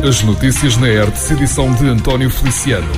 As notícias na ERTE, edição de António Feliciano.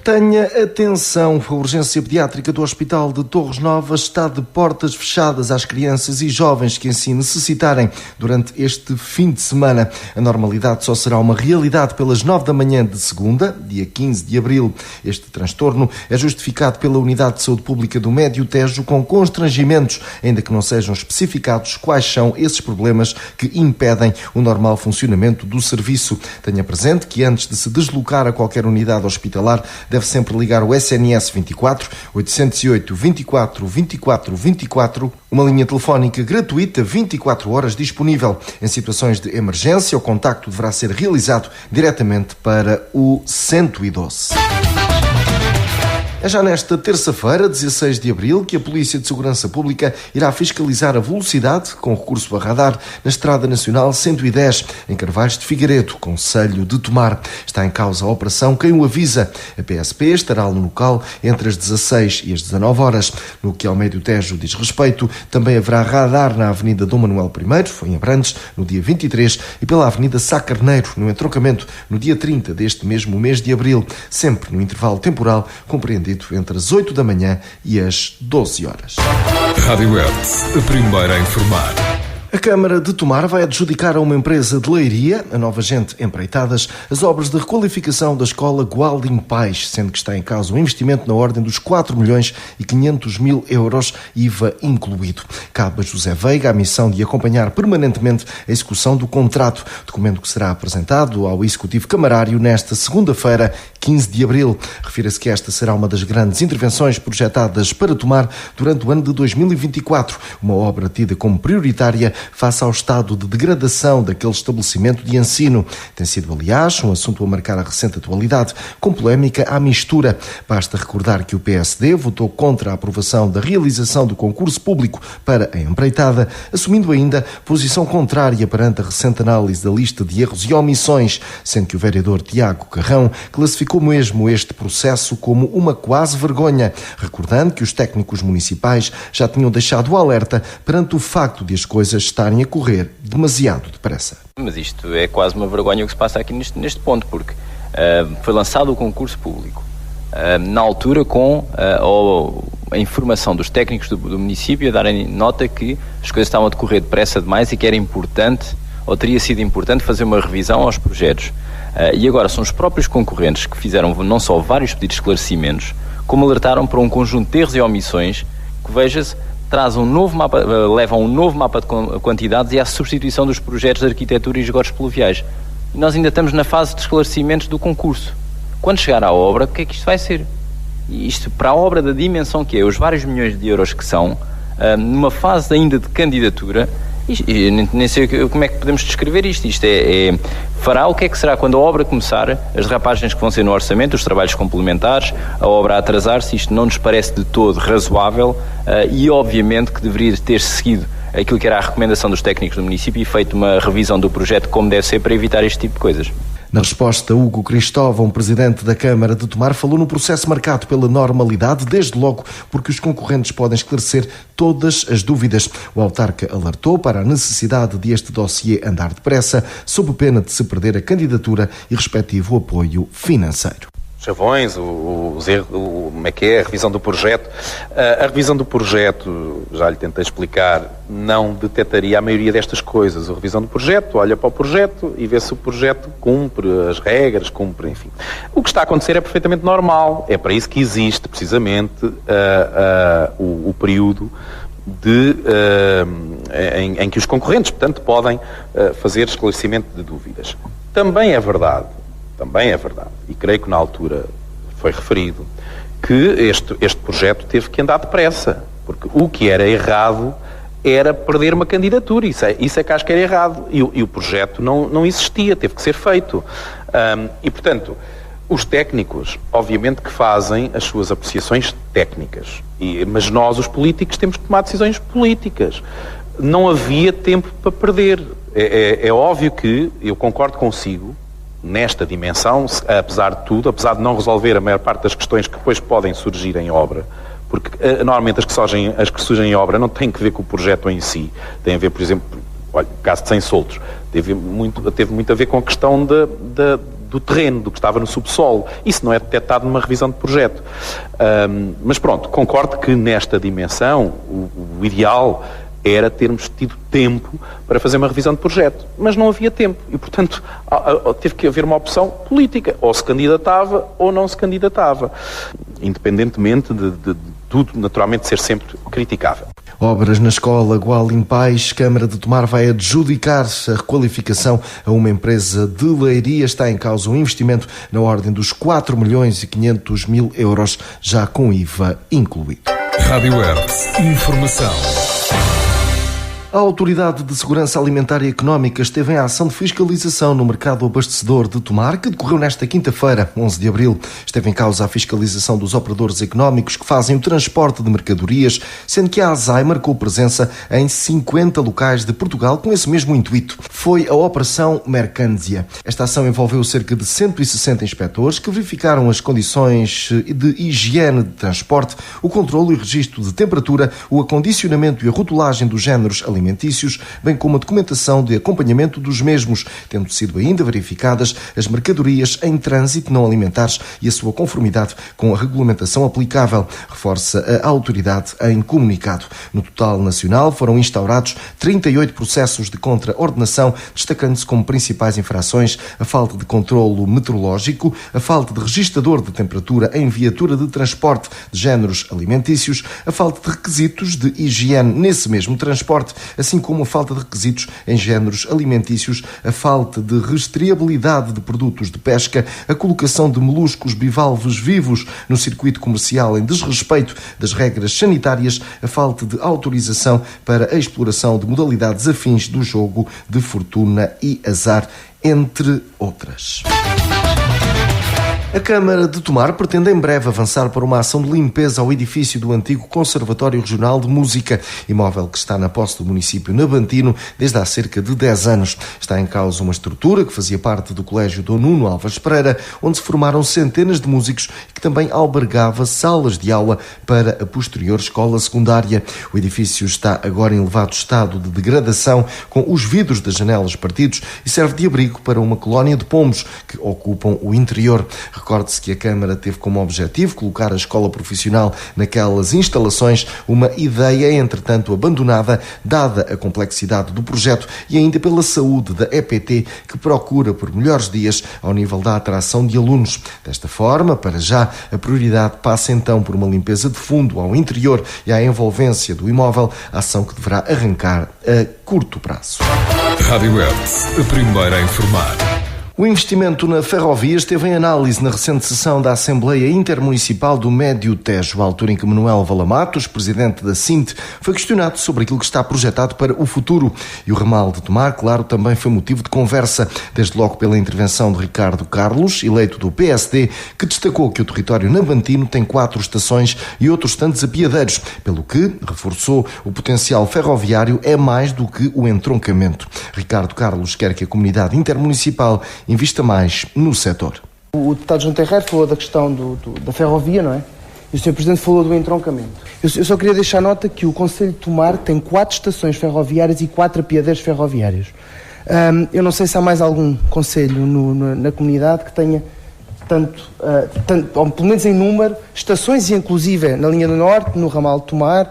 Tenha atenção, a urgência pediátrica do Hospital de Torres Novas está de portas fechadas às crianças e jovens que assim necessitarem durante este fim de semana. A normalidade só será uma realidade pelas 9 da manhã de segunda, dia 15 de abril. Este transtorno é justificado pela Unidade de Saúde Pública do Médio Tejo com constrangimentos, ainda que não sejam especificados quais são esses problemas que impedem o normal funcionamento do serviço. Tenha presente que antes de se deslocar a qualquer unidade hospitalar, deve sempre ligar o SNS 24 808 24 24 24, uma linha telefónica gratuita 24 horas disponível. Em situações de emergência, o contacto deverá ser realizado diretamente para o 112. É já nesta terça-feira, 16 de abril, que a Polícia de Segurança Pública irá fiscalizar a velocidade com recurso a radar na Estrada Nacional 110, em Carvalhos de Figueiredo, concelho de Tomar. Está em causa a operação Quem o Avisa. A PSP estará no local entre as 16 e as 19 horas. No que ao Médio Tejo diz respeito, também haverá radar na Avenida Dom Manuel I, em Abrantes, no dia 23, e pela Avenida Sá Carneiro, no entroncamento, no dia 30 deste mesmo mês de abril, sempre no intervalo temporal compreendido entre as 8 da manhã e as 12 horas. Rádio ERTE, a primeira a informar. A Câmara de Tomar vai adjudicar a uma empresa de Leiria, a Nova Gente Empreitadas, as obras de requalificação da escola Gualdim Pais, sendo que está em causa um investimento na ordem dos 4 milhões e 500 mil euros, IVA incluído. Cabe a José Veiga a missão de acompanhar permanentemente a execução do contrato, documento que será apresentado ao Executivo Camarário nesta segunda-feira, 15 de abril. Refira-se que esta será uma das grandes intervenções projetadas para Tomar durante o ano de 2024, uma obra tida como prioritária face ao estado de degradação daquele estabelecimento de ensino. Tem sido, aliás, um assunto a marcar a recente atualidade, com polémica à mistura. Basta recordar que o PSD votou contra a aprovação da realização do concurso público para a empreitada, assumindo ainda posição contrária perante a recente análise da lista de erros e omissões, sendo que o vereador Tiago Carrão classificou mesmo este processo como uma quase vergonha, recordando que os técnicos municipais já tinham deixado o alerta perante o facto de as coisas estarem a correr demasiado depressa. Mas isto é quase uma vergonha o que se passa aqui neste ponto, porque foi lançado o concurso público na altura com a informação dos técnicos do município a darem nota que as coisas estavam a decorrer depressa demais e que era importante, ou teria sido importante, fazer uma revisão aos projetos. E agora são os próprios concorrentes que fizeram não só vários pedidos de esclarecimentos, como alertaram para um conjunto de erros e omissões que, veja-se, levam um novo mapa de quantidades e à substituição dos projetos de arquitetura e esgotos pluviais. E nós ainda estamos na fase de esclarecimentos do concurso. Quando chegar à obra, o que é que isto vai ser? E isto, para a obra da dimensão que é, os vários milhões de euros que são, numa fase ainda de candidatura, e nem sei como é que podemos descrever isto. Isto fará o que é que será quando a obra começar, as derrapagens que vão ser no orçamento, os trabalhos complementares, a obra a atrasar-se. Isto não nos parece de todo razoável e obviamente que deveria ter seguido aquilo que era a recomendação dos técnicos do município e feito uma revisão do projeto como deve ser para evitar este tipo de coisas. Na resposta, Hugo Cristóvão, presidente da Câmara de Tomar, falou num processo marcado pela normalidade, desde logo porque os concorrentes podem esclarecer todas as dúvidas. O autarca alertou para a necessidade de este dossiê andar depressa, sob pena de se perder a candidatura e respectivo apoio financeiro. Chavões, como é que é, a revisão do projeto. A revisão do projeto, já lhe tentei explicar, não detectaria a maioria destas coisas. A revisão do projeto, olha para o projeto e vê se o projeto cumpre as regras, cumpre, enfim. O que está a acontecer é perfeitamente normal. É para isso que existe, precisamente, o período em que os concorrentes, portanto, podem fazer esclarecimento de dúvidas. Também é verdade, e creio que na altura foi referido, que este projeto teve que andar depressa, porque o que era errado era perder uma candidatura, isso é que acho que era errado, e o projeto não existia, teve que ser feito. E, portanto, os técnicos, obviamente que fazem as suas apreciações técnicas, mas nós, os políticos, temos que tomar decisões políticas. Não havia tempo para perder. É óbvio que, eu concordo consigo, nesta dimensão, apesar de tudo, apesar de não resolver a maior parte das questões que depois podem surgir em obra, porque normalmente as que surgem em obra não têm que ver com o projeto em si, têm a ver, por exemplo, olha, o caso de 100 soltos, teve muito a ver com a questão do terreno, do que estava no subsolo. Isso não é detectado numa revisão de projeto. Mas pronto, concordo que nesta dimensão o ideal era termos tido tempo para fazer uma revisão de projeto. Mas não havia tempo e, portanto, teve que haver uma opção política. Ou se candidatava ou não se candidatava. Independentemente de tudo, naturalmente, ser sempre criticável. Obras na escola Gualim-Pais. Câmara de Tomar vai adjudicar a requalificação a uma empresa de Leiria. Está em causa um investimento na ordem dos 4.500.000 euros, já com IVA incluído. Rádio Hertz. Informação. A Autoridade de Segurança Alimentar e Económica esteve em ação de fiscalização no mercado abastecedor de Tomar, que decorreu nesta quinta-feira, 11 de abril. Esteve em causa a fiscalização dos operadores económicos que fazem o transporte de mercadorias, sendo que a ASAI marcou presença em 50 locais de Portugal com esse mesmo intuito. Foi a Operação Mercândia. Esta ação envolveu cerca de 160 inspectores que verificaram as condições de higiene de transporte, o controlo e registro de temperatura, o acondicionamento e a rotulagem dos géneros alimentícios, bem como a documentação de acompanhamento dos mesmos, tendo sido ainda verificadas as mercadorias em trânsito não alimentares e a sua conformidade com a regulamentação aplicável, reforça a autoridade em comunicado. No total nacional foram instaurados 38 processos de contraordenação, destacando-se como principais infrações a falta de controlo meteorológico, a falta de registador de temperatura em viatura de transporte de géneros alimentícios, a falta de requisitos de higiene nesse mesmo transporte, assim como a falta de requisitos em géneros alimentícios, a falta de rastreabilidade de produtos de pesca, a colocação de moluscos bivalves vivos no circuito comercial em desrespeito das regras sanitárias, a falta de autorização para a exploração de modalidades afins do jogo de fortuna e azar, entre outras. A Câmara de Tomar pretende em breve avançar para uma ação de limpeza ao edifício do antigo Conservatório Regional de Música, imóvel que está na posse do município nabantino desde há cerca de 10 anos. Está em causa uma estrutura que fazia parte do Colégio Dom Nuno Alves Pereira, onde se formaram centenas de músicos e que também albergava salas de aula para a posterior escola secundária. O edifício está agora em elevado estado de degradação, com os vidros das janelas partidos, e serve de abrigo para uma colónia de pombos que ocupam o interior. Recorde-se que a Câmara teve como objetivo colocar a escola profissional naquelas instalações, uma ideia, entretanto, abandonada, dada a complexidade do projeto e ainda pela saúde da EPT, que procura por melhores dias ao nível da atração de alunos. Desta forma, para já, a prioridade passa então por uma limpeza de fundo ao interior e à envolvência do imóvel, ação que deverá arrancar a curto prazo. Rádio Hertz, a primeira a informar. O investimento na ferrovia esteve em análise na recente sessão da Assembleia Intermunicipal do Médio Tejo, à altura em que Manuel Valamatos, presidente da SINT, foi questionado sobre aquilo que está projetado para o futuro. E o ramal de Tomar, claro, também foi motivo de conversa, desde logo pela intervenção de Ricardo Carlos, eleito do PSD, que destacou que o território nabantino tem 4 estações e outros tantos apiadeiros, pelo que, reforçou, o potencial ferroviário é mais do que o entroncamento. Ricardo Carlos quer que a comunidade intermunicipal invista mais no setor. O deputado João Terreiro falou da questão da ferrovia, não é? E o Sr. Presidente falou do entroncamento. Eu só queria deixar nota que o Concelho de Tomar tem 4 estações ferroviárias e 4 apiadeiros ferroviários. Eu não sei se há mais algum concelho na comunidade que tenha tanto, ou pelo menos em número, estações, e inclusive na linha do Norte, no ramal de Tomar,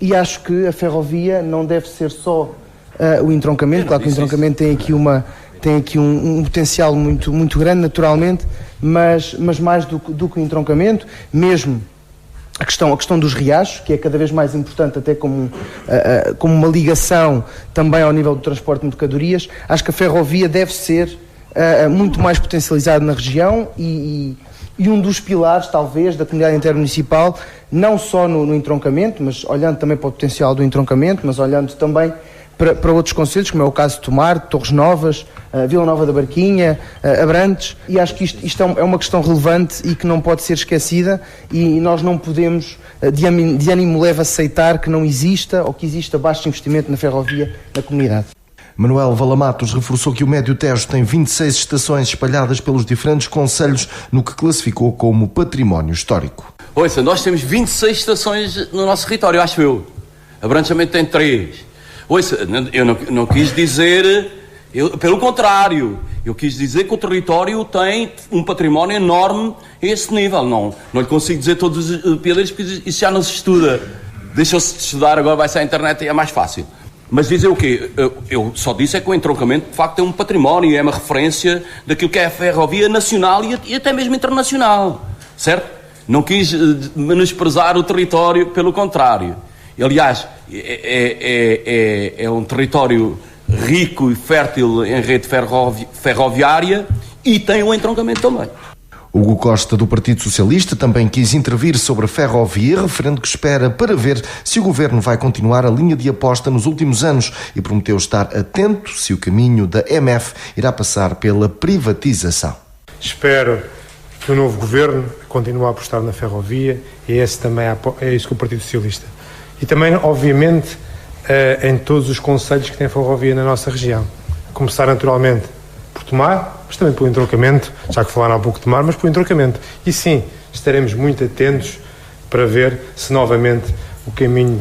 e acho que a ferrovia não deve ser só o entroncamento. Claro que o entroncamento tem aqui um potencial muito grande, naturalmente, mas mais do que o entroncamento, mesmo a questão dos riachos, que é cada vez mais importante, até como uma ligação também ao nível do transporte de mercadorias. Acho que a ferrovia deve ser muito mais potencializada na região e um dos pilares, talvez, da comunidade intermunicipal, não só no entroncamento, mas olhando também para o potencial do entroncamento, mas olhando também para outros concelhos, como é o caso de Tomar, Torres Novas, Vila Nova da Barquinha, Abrantes, e acho que isto é uma questão relevante e que não pode ser esquecida, e nós não podemos, de ânimo leve, aceitar que não exista ou que exista baixo investimento na ferrovia na comunidade. Manuel Valamatos reforçou que o Médio Tejo tem 26 estações espalhadas pelos diferentes concelhos, no que classificou como património histórico. Ouça, nós temos 26 estações no nosso território, acho eu. Abrantes também tem 3. Pois, eu não quis dizer... pelo contrário, eu quis dizer que o território tem um património enorme a esse nível. Não lhe consigo dizer todos os piadeiros, porque isso já não se estuda. Deixou-se de estudar, agora vai-se à internet e é mais fácil. Mas dizer o quê? Eu só disse é que o entroncamento, de facto, é um património, é uma referência daquilo que é a ferrovia nacional e até mesmo internacional, certo? Não quis menosprezar o território, pelo contrário. Aliás, é um território rico e fértil em rede ferroviária e tem um entroncamento também. Hugo Costa, do Partido Socialista, também quis intervir sobre a ferrovia, referendo que espera para ver se o Governo vai continuar a linha de aposta nos últimos anos e prometeu estar atento se o caminho da MF irá passar pela privatização. Espero que o novo Governo continue a apostar na ferrovia e é isso que o Partido Socialista. E também, obviamente, em todos os concelhos que têm ferrovia na nossa região. A começar, naturalmente, por Tomar, mas também pelo entroncamento, já que falaram há pouco de Tomar, mas pelo entroncamento. E sim, estaremos muito atentos para ver se novamente o caminho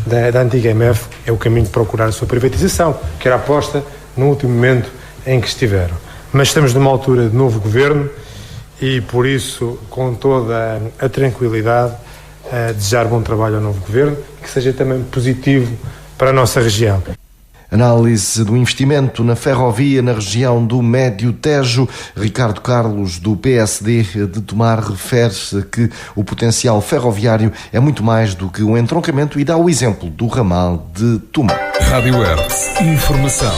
da antiga MF é o caminho de procurar a sua privatização, que era a aposta no último momento em que estiveram. Mas estamos numa altura de novo Governo e, por isso, com toda a tranquilidade, desejar bom trabalho ao novo Governo, que seja também positivo para a nossa região. Análise do investimento na ferrovia na região do Médio Tejo. Ricardo Carlos, do PSD de Tomar, refere que o potencial ferroviário é muito mais do que um entroncamento e dá o exemplo do ramal de Tomar. Rádio Hertz. Informação.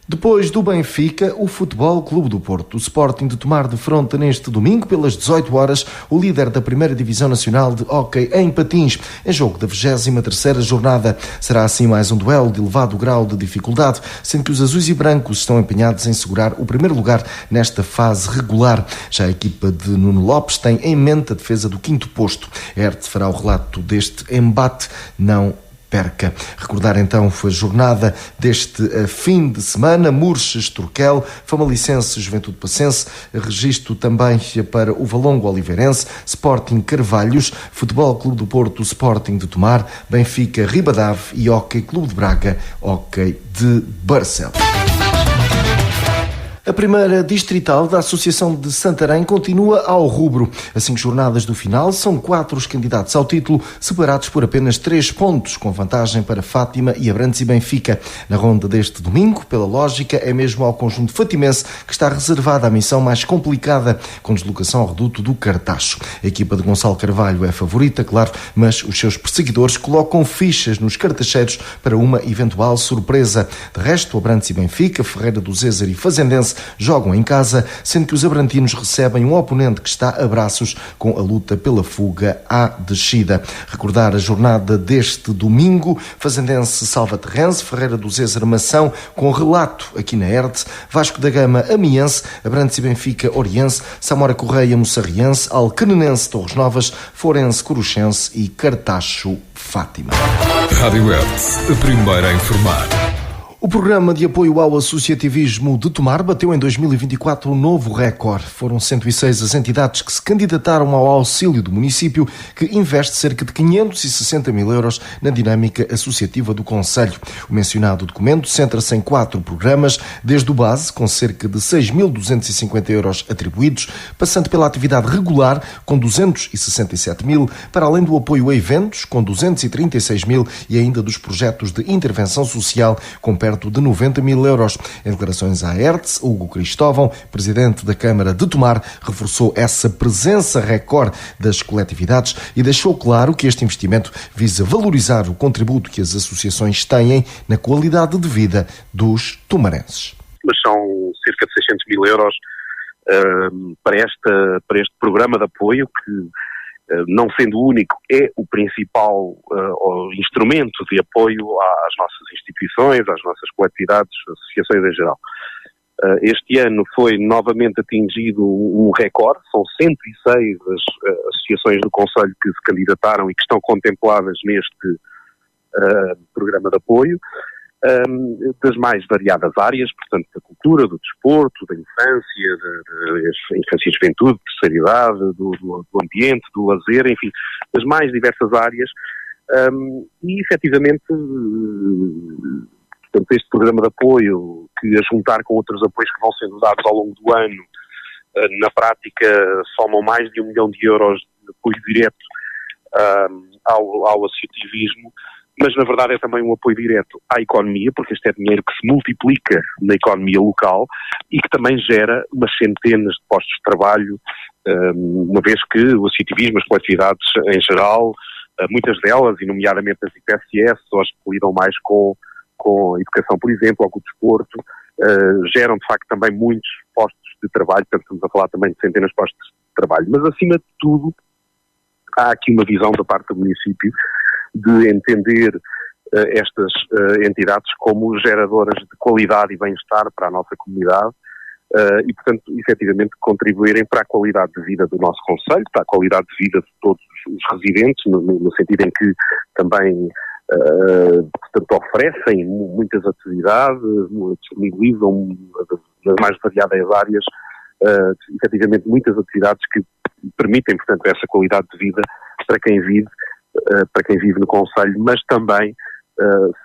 Depois do Benfica, o Futebol Clube do Porto. O Sporting de Tomar defronta neste domingo, pelas 18 horas, o líder da Primeira Divisão Nacional de Hóquei em Patins, em jogo da 23ª jornada. Será assim mais um duelo de elevado grau de dificuldade, sendo que os azuis e brancos estão empenhados em segurar o primeiro lugar nesta fase regular. Já a equipa de Nuno Lopes tem em mente a defesa do 5º posto. Hertz fará o relato deste embate, não perca. Recordar então foi a jornada deste fim de semana. Murches, Turquel, Famalicense, Juventude Passense, registro também para o Valongo Oliveirense, Sporting Carvalhos, Futebol Clube do Porto, Sporting de Tomar, Benfica Ribadave e Hóquei Clube de Braga, Hóquei de Barcelos. A primeira distrital da Associação de Santarém continua ao rubro. A 5 jornadas do final, são 4 os candidatos ao título, separados por apenas 3 pontos, com vantagem para Fátima e Abrantes e Benfica. Na ronda deste domingo, pela lógica, é mesmo ao conjunto fatimense que está reservada a missão mais complicada, com deslocação ao reduto do Cartacho. A equipa de Gonçalo Carvalho é favorita, claro, mas os seus perseguidores colocam fichas nos cartacheiros para uma eventual surpresa. De resto, Abrantes e Benfica, Ferreira do Zézer e Fazendense jogam em casa, sendo que os abrantinos recebem um oponente que está a braços com a luta pela fuga à descida. Recordar a jornada deste domingo: Fazendense Salvaterrense, Ferreira do Zézer Mação, com relato aqui na Hertz, Vasco da Gama Amiense, Abrantes e Benfica Oriense, Samora Correia Moçarriense, Alcanenense Torres Novas, Forense Coruchense e Cartacho Fátima. Rádio Hertz, a primeira a informar. O programa de apoio ao associativismo de Tomar bateu em 2024 um novo recorde. Foram 106 as entidades que se candidataram ao auxílio do município, que investe cerca de 560 mil euros na dinâmica associativa do concelho. O mencionado documento centra-se em 4 programas, desde o base, com cerca de 6.250 euros atribuídos, passando pela atividade regular, com 267 mil, para além do apoio a eventos, com 236 mil, e ainda dos projetos de intervenção social, com perto de 90 mil euros. Em declarações à Hertz, Hugo Cristóvão, presidente da Câmara de Tomar, reforçou essa presença recorde das coletividades e deixou claro que este investimento visa valorizar o contributo que as associações têm na qualidade de vida dos tomarenses. Mas são cerca de 600 mil euros para este programa de apoio que, não sendo o único, é o principal instrumento de apoio às nossas instituições, às nossas coletividades, associações em geral. Este ano foi novamente atingido um recorde, são 106 as associações do concelho que se candidataram e que estão contempladas neste programa de apoio, das mais variadas áreas, portanto, da cultura, do desporto, da infância, da infância e juventude, terceira idade, do ambiente, do lazer, enfim, das mais diversas áreas, E, efetivamente, portanto, este programa de apoio, que a juntar com outros apoios que vão sendo dados ao longo do ano, na prática somam mais de 1 milhão de euros de apoio direto ao associativismo, mas na verdade é também um apoio direto à economia, porque este é dinheiro que se multiplica na economia local e que também gera umas centenas de postos de trabalho, uma vez que o associativismo, as coletividades em geral, muitas delas, e nomeadamente as IPSS, ou as que lidam mais com a educação, por exemplo, ou com o desporto, geram de facto também muitos postos de trabalho, portanto estamos a falar também de centenas de postos de trabalho, mas acima de tudo há aqui uma visão da parte do município de entender estas entidades como geradoras de qualidade e bem-estar para a nossa comunidade e, portanto, efetivamente contribuírem para a qualidade de vida do nosso concelho, para a qualidade de vida de todos os residentes, no sentido em que também, portanto, oferecem muitas atividades, disponibilizam nas mais variadas áreas, efetivamente muitas atividades que permitem, portanto, essa qualidade de vida para quem vive no concelho, mas também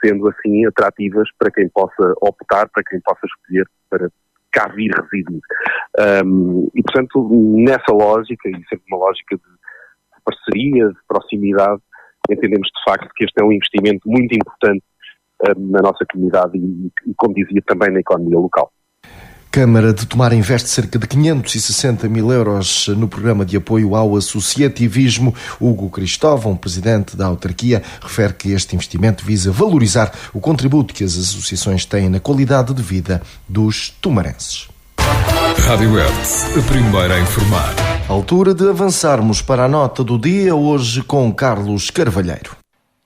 sendo assim atrativas para quem possa optar, para quem possa escolher para cá vir residir. E, portanto, nessa lógica, e sempre uma lógica de parceria, de proximidade, entendemos de facto que este é um investimento muito importante na nossa comunidade e, como dizia, também na economia local. Câmara de Tomar investe cerca de 560 mil euros no programa de apoio ao associativismo. Hugo Cristóvão, presidente da autarquia, refere que este investimento visa valorizar o contributo que as associações têm na qualidade de vida dos tomarenses. Rádio Hertz, a primeira a informar. Altura de avançarmos para a nota do dia, hoje com Carlos Carvalheiro.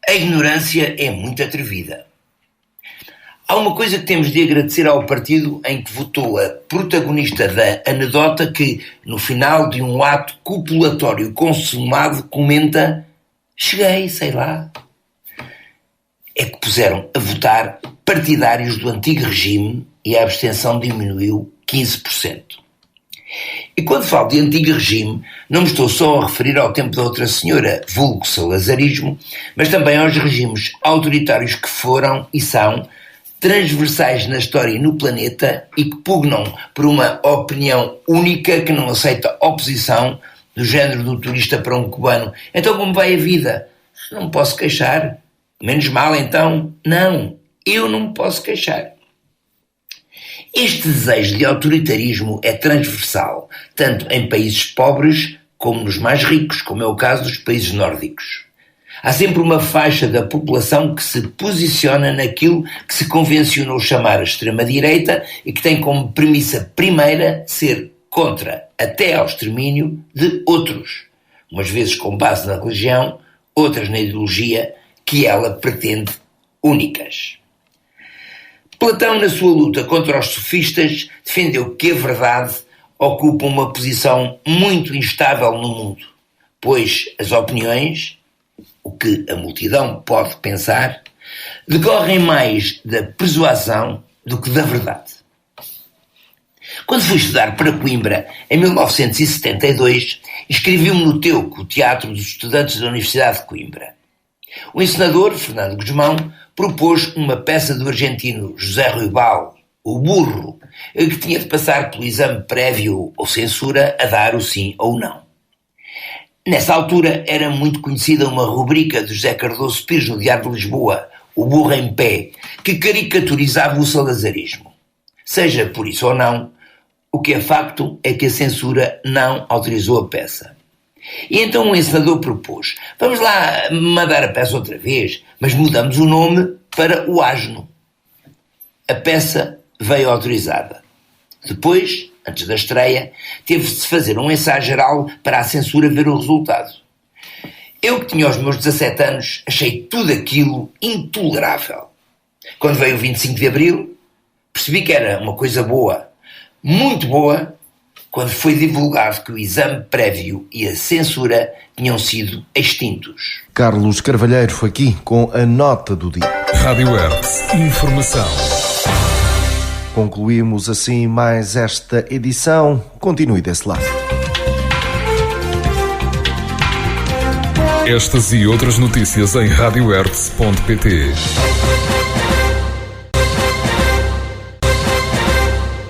A ignorância é muito atrevida. Há uma coisa que temos de agradecer ao partido em que votou a protagonista da anedota que, no final de um ato copulatório consumado, comenta: cheguei, sei lá. É que puseram a votar partidários do antigo regime e a abstenção diminuiu 15%. E quando falo de antigo regime, não me estou só a referir ao tempo da outra senhora, vulgo salazarismo, mas também aos regimes autoritários que foram e são transversais na história e no planeta e que pugnam por uma opinião única que não aceita oposição, do género do turista para um cubano. Então como vai a vida? Não me posso queixar. Menos mal então? Não, eu não me posso queixar. Este desejo de autoritarismo é transversal, tanto em países pobres como nos mais ricos, como é o caso dos países nórdicos. Há sempre uma faixa da população que se posiciona naquilo que se convencionou chamar a extrema-direita e que tem como premissa primeira ser contra, até ao extermínio, de outros, umas vezes com base na religião, outras na ideologia que ela pretende únicas. Platão, na sua luta contra os sofistas, defendeu que a verdade ocupa uma posição muito instável no mundo, pois as opiniões, o que a multidão pode pensar, decorrem mais da persuasão do que da verdade. Quando fui estudar para Coimbra, em 1972, inscrevi-me no TEUC, o Teatro dos Estudantes da Universidade de Coimbra. O encenador, Fernando Guzmão, propôs uma peça do argentino José Ruibal, O Burro, que tinha de passar pelo exame prévio ou censura a dar o sim ou não. Nessa altura era muito conhecida uma rubrica de José Cardoso Pires no Diário de Lisboa, O Burro em Pé, que caricaturizava o salazarismo. Seja por isso ou não, o que é facto é que a censura não autorizou a peça. E então o encenador propôs: vamos lá mandar a peça outra vez, mas mudamos o nome para O Asno. A peça veio autorizada. Depois, antes da estreia, teve-se de fazer um ensaio geral para a censura ver o resultado. Eu, que tinha os meus 17 anos, achei tudo aquilo intolerável. Quando veio o 25 de Abril, percebi que era uma coisa boa, muito boa, quando foi divulgado que o exame prévio e a censura tinham sido extintos. Carlos Carvalheiro foi aqui com a nota do dia. Rádio Hertz, informação. Concluímos assim mais esta edição. Continue desse lado. Estas e outras notícias em radiohertz.pt.